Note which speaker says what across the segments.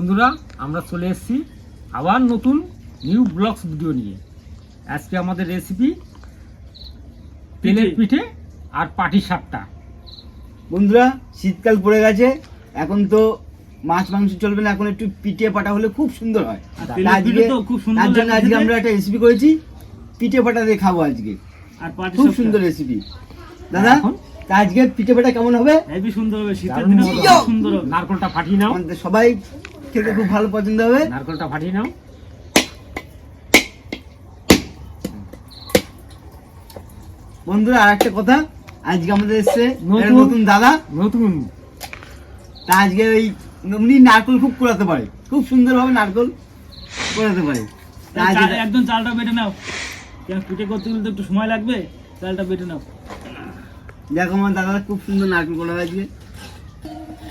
Speaker 1: বন্ধুরা আমরা চলে এসেছি আবার নতুন নিউ ব্লগস ভিডিও নিয়ে। আজকে আমাদের রেসিপি তেলের পিঠে আর পাটি সাপটা।
Speaker 2: বন্ধুরা শীতকাল পড়ে গেছে, এখন তো মাছ মাংস চলবে না, এখন একটু পিঠে পাটা হলে খুব সুন্দর হয়। তার জন্য আজকে আমরা একটা রেসিপি করেছি, পিঠে পাটা দিয়ে খাবো আজকে। খুব সুন্দর রেসিপি দাদা। তা আজকে পিঠে পাটা কেমন হবে?
Speaker 1: হেভি সুন্দর হবে, শীতের দিনে খুব সুন্দর হবে। নারকেলটা ফাটিয়ে নাও,
Speaker 2: সবাই খেতে খুব ভালো পছন্দ হবে।
Speaker 1: নারকেলটা ফাটিয়ে নাও।
Speaker 2: বন্ধুরা আর একটা কথা, আজকে আমাদের এসছে নতুন দাদা,
Speaker 1: নতুন।
Speaker 2: তা আজকে ওই উনি নারকেল খুব কুড়াতে পারে, খুব সুন্দর ভাবে নারকেল কুড়াতে পারে।
Speaker 1: একদম চালটা বেটে নাও, পিঠে করতে গেলে তো একটু সময় লাগবে, চালটা বেটে নাও।
Speaker 2: দেখো আমার দাদা খুব সুন্দর নারকেল কুড়া আজকে।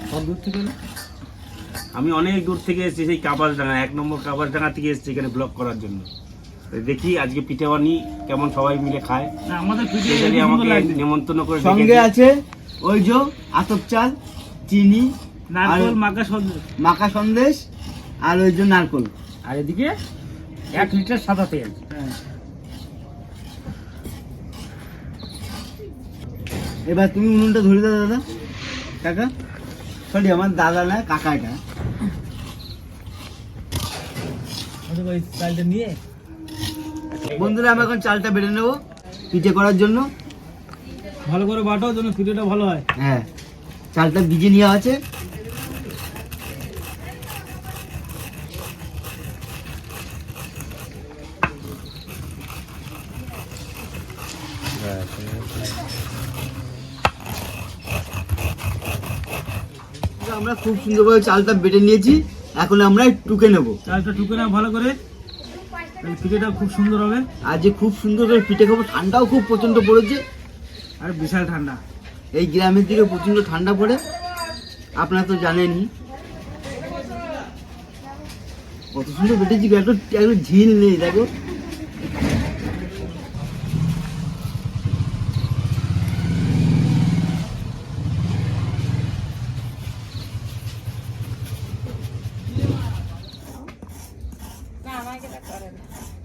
Speaker 1: সব দূর থেকে
Speaker 3: আমি অনেক দূর থেকে এসেছি, সেই কাপাসডাঙ্গা 1 নম্বর কাপাসডাঙ্গা থেকে এসেছি এখানে ব্লগ করার জন্য। দেখি আজকে পিঠে বানি কেমন সবাই মিলে খায়।
Speaker 1: আমাদের পিঠে
Speaker 3: আমাকে নিমন্ত্রণ করে
Speaker 2: সঙ্গে আছে ওই যে আতপ চাল, চিনি,
Speaker 1: নারকেল,
Speaker 2: মাখা সন্দেশ আর ওই যে নারকেল,
Speaker 1: আর এদিকে 1 লিটার সাদা তেল।
Speaker 2: এবার তুমি উনুনটা ধরে দাও দাদা, কাকা, সরি আমার দাদা না কাকা, এটা
Speaker 1: চালটা নিয়ে
Speaker 2: বন্ধুরা আমরা এখন চালটা বেটে নেবো পিঠে করার জন্য।
Speaker 1: ভালো করে বাটো যেন পিঠেটা ভালো হয়।
Speaker 2: হ্যাঁ, চালটা ভিজে নেওয়া আছে। আমরা খুব সুন্দরভাবে চালটা বেটে নিয়েছি, এখন আমরা টুকে নেব।
Speaker 1: চালটা টুকে নাও ভালো করে, পিঠেটা খুব সুন্দর হবে।
Speaker 2: আজ খুব সুন্দর করে পিঠে খাবো, ঠান্ডাও খুব প্রচন্ড পড়েছে,
Speaker 1: আর বিশাল ঠান্ডা।
Speaker 2: এই গ্রামের দিকে প্রচন্ড ঠান্ডা পড়ে, আপনারা তো জানেনই। কত সুন্দর বেটেছি, একটু ঝিল নেই, দেখো।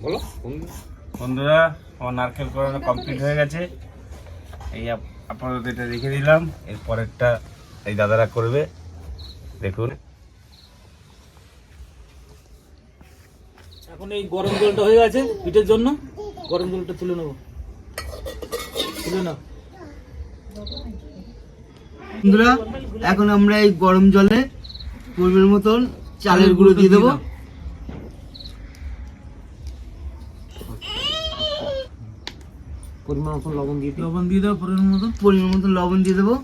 Speaker 3: বলো বন্ধুরা, আমার নারকেল করানো কমপ্লিট হয়ে গেছে। এই আপাতত এটা রেখে দিলাম, এর পরেরটা এই দাদারা করবে। দেখুন
Speaker 1: এখন এই গরম জলটা হয়ে গেছে পিঠের জন্য, গরম জলটা তুলে নেবো। তুলে নাও
Speaker 2: বন্ধুরা, এখন আমরা এই গরম জলে পরিমাণ মতন চালের গুঁড়ো দিয়ে দেবো।
Speaker 1: পরিমাণ মতন লবণ দিয়ে দাও, পরিমাণ মতন
Speaker 2: লবণ দিয়ে দেবো।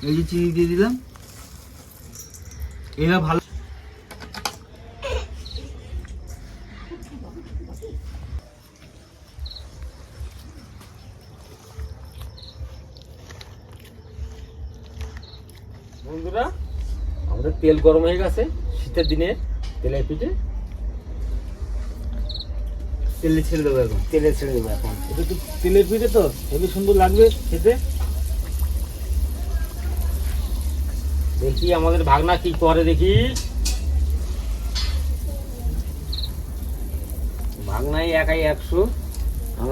Speaker 2: এই যে চিনি দিয়ে দিলাম। এরা ভালো
Speaker 1: বন্ধুরা, আমাদের তেল গরম হয়ে গেছে। শীতের দিনে তেলের পিঠে
Speaker 2: তেলে ছেড়ে দেবো, এখন
Speaker 1: তেলে ছেড়ে দেবো। এখন এটা তো তেলের পিঠে, তো হেবি সুন্দর লাগবে খেতে। দেখি আমাদের ভাগনা কি করে, দেখি। ভাগনাই একাই 100।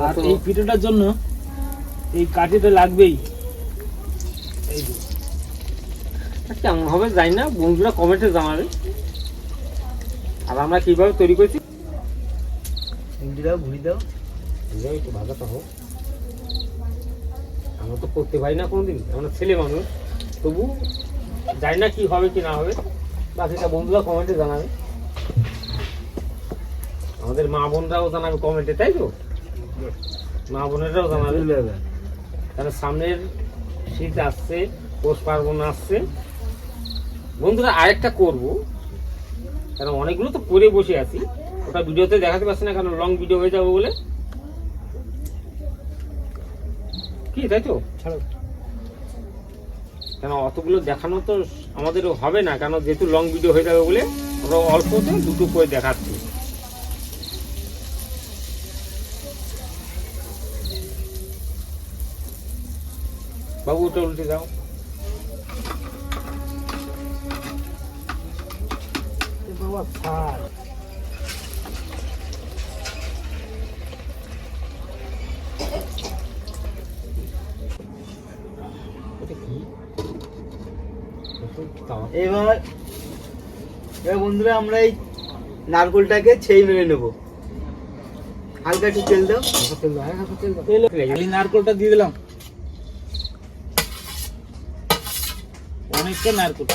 Speaker 1: আর এই পিঠেটার জন্য এই কাঠিটা লাগবেই। এই কেমন হবে জানি না, বন্ধুরা কমেন্টে জানাবে। আর আমরা কিভাবে তৈরি করছি,
Speaker 2: ভুড়ি দাও,
Speaker 1: একটু ভাজাটা হোক। আমরা তো করতে পারি না কোনোদিন, আমরা ছেলে মানুষ, তবু জানি না কি হবে কি না হবে। বাকিটা বন্ধুরা কমেন্টে জানাবে, আমাদের মা বোনরাও জানাবে কমেন্টে, তাই তো? মা বোনেরাও জানাবে, কারণ সামনের শীত আসছে, পৌষ পার্বণ আসছে। বন্ধুরা আরেকটা করব, কারণ অনেকগুলো তো করে বসে আছি, ওটা ভিডিওতে দেখাতে পারছি না, কারণ লং ভিডিও হয়ে যাবে বলে। কি তাই তো? ছাড়ো, কেন অতগুলো দেখানো তো আমাদের হবে না, কেন যেহেতু লং ভিডিও হয়ে যাবে বলে আমরা অল্পতে দুটো করে দেখাচ্ছি। বাবু ওটা উল্টে দাও। বাবা ছাড়। এটা কি?
Speaker 2: এবার বন্ধুরা আমরা এই নারকোলটাকে ছেই মেরে নেবো। হালকা একটু তেল দাও।
Speaker 4: এই নারকোলটা দিয়ে দিলাম, অনেকটা নারকোল।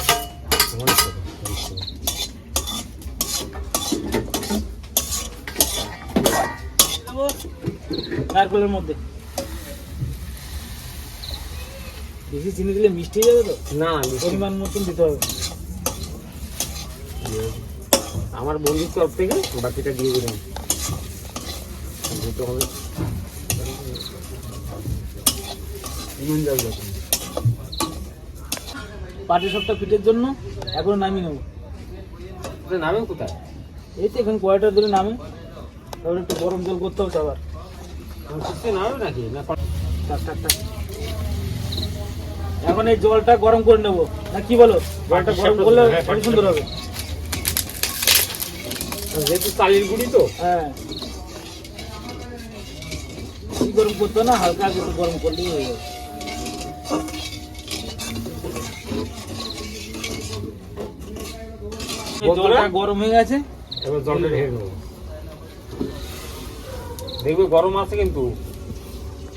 Speaker 4: নারকোলের মধ্যে বেশি চিনি দিলে মিষ্টি হয়ে যাবে তো,
Speaker 1: না
Speaker 4: পরিমাণ মতন দিতে হবে।
Speaker 1: আমার বন্ধুর তরফ থেকে বাকিটা দিয়ে দিলাম। দিতে হবে।
Speaker 2: নুন জল দাও।
Speaker 4: পাটি সবটা পিঠের জন্য এখন নামিয়ে নেবো।
Speaker 1: এটা নামে কোথায়?
Speaker 4: এই তো এখন কয়টা ধরে নামে, তারপরে একটু গরম জল করতে হবে আবার।
Speaker 1: নামে নাকি না?
Speaker 4: টাক টাক টাক। এখন এই জলটা গরম করে নেবো, না কি বলো? জলটা গরম করলে অনেক সুন্দর হবে।
Speaker 1: যেহেতু চালের গুঁড়ি তো,
Speaker 4: হ্যাঁ, বেশি গরম করতে না, হালকা একটু গরম করলেই হয়ে যাবে। এই জলটা গরম হয়ে গেছে,
Speaker 1: এবার জলটা ঢেলে নেবো। দেখবে গরম আছে কিন্তু।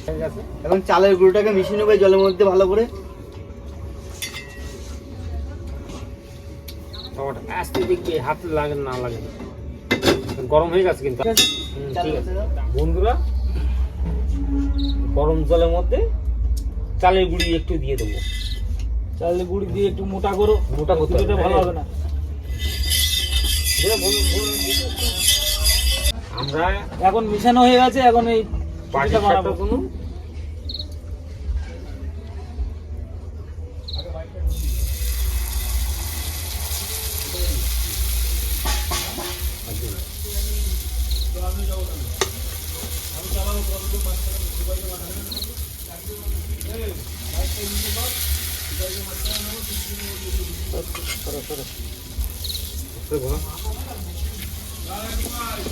Speaker 1: ঠিক আছে,
Speaker 2: এখন চালের গুঁড়োটাকে মিশিয়ে নেবো এই জলের মধ্যে ভালো করে।
Speaker 1: টমাটো আস্তে দেখবে হাতে লাগে না লাগে। গরম হয়ে গেছে কিন্তু।
Speaker 4: ঠিক আছে?
Speaker 1: ঠিক আছে বন্ধুরা, গরম জলের মধ্যে চালের গুঁড়ি একটু দিয়ে দেবো।
Speaker 4: চালের গুঁড়ি দিয়ে একটু মোটা করো,
Speaker 1: মোটা করতে হবে।
Speaker 4: পিঠেটা ভালো হবে না।
Speaker 1: আমরা
Speaker 4: এখন মিশানো হয়ে গেছে, এখন এই
Speaker 1: পাটি
Speaker 4: পিঠেটা বানাবো।
Speaker 1: কোনো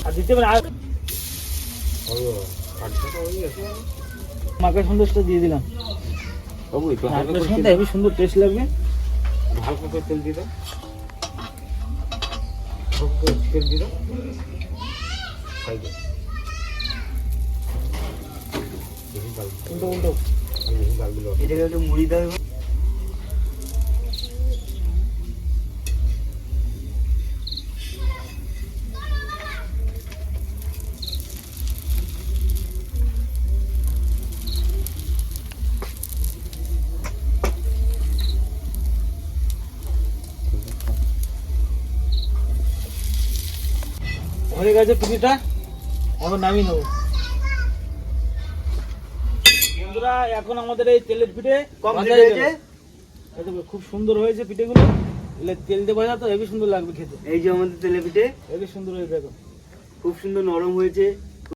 Speaker 4: আর দিতে পারে, আর মাখা সন্দেশটা দিয়ে দিলাম।
Speaker 1: বাবু একটু হালকা
Speaker 4: নারকেলের
Speaker 1: করে
Speaker 4: সন্দেশ হেবি সুন্দর টেস্ট লাগবে।
Speaker 1: হালকা করে তেল দিয়ে দাও। হালকা করে তেল দিয়ে দাও। খাই দাও। বেশি ডাল দিও।
Speaker 4: উল্টো উল্টো।
Speaker 1: বেশি ডাল দিলে হবে না।
Speaker 2: এটাকে একটু মুড়ি দাও।
Speaker 4: হয়ে গেছে পিঠেটা, এখন নামিয়ে নেবো। বন্ধুরা, এখন আমাদের এই তেলের পিঠে
Speaker 2: কমপ্লিট
Speaker 4: ভাজা হয়ে
Speaker 2: হয়েছে।
Speaker 4: গেল। এই দেখো, খুব সুন্দর হয়েছে পিঠেগুলো। এগুলো তেল দিয়ে ভাজা তো হেবি সুন্দর লাগবে খেতে।
Speaker 2: এই যে আমাদের তেলে পিঠে
Speaker 4: হেবি সুন্দর হয়েছে দেখো।
Speaker 2: খুব সুন্দর নরম হয়েছে।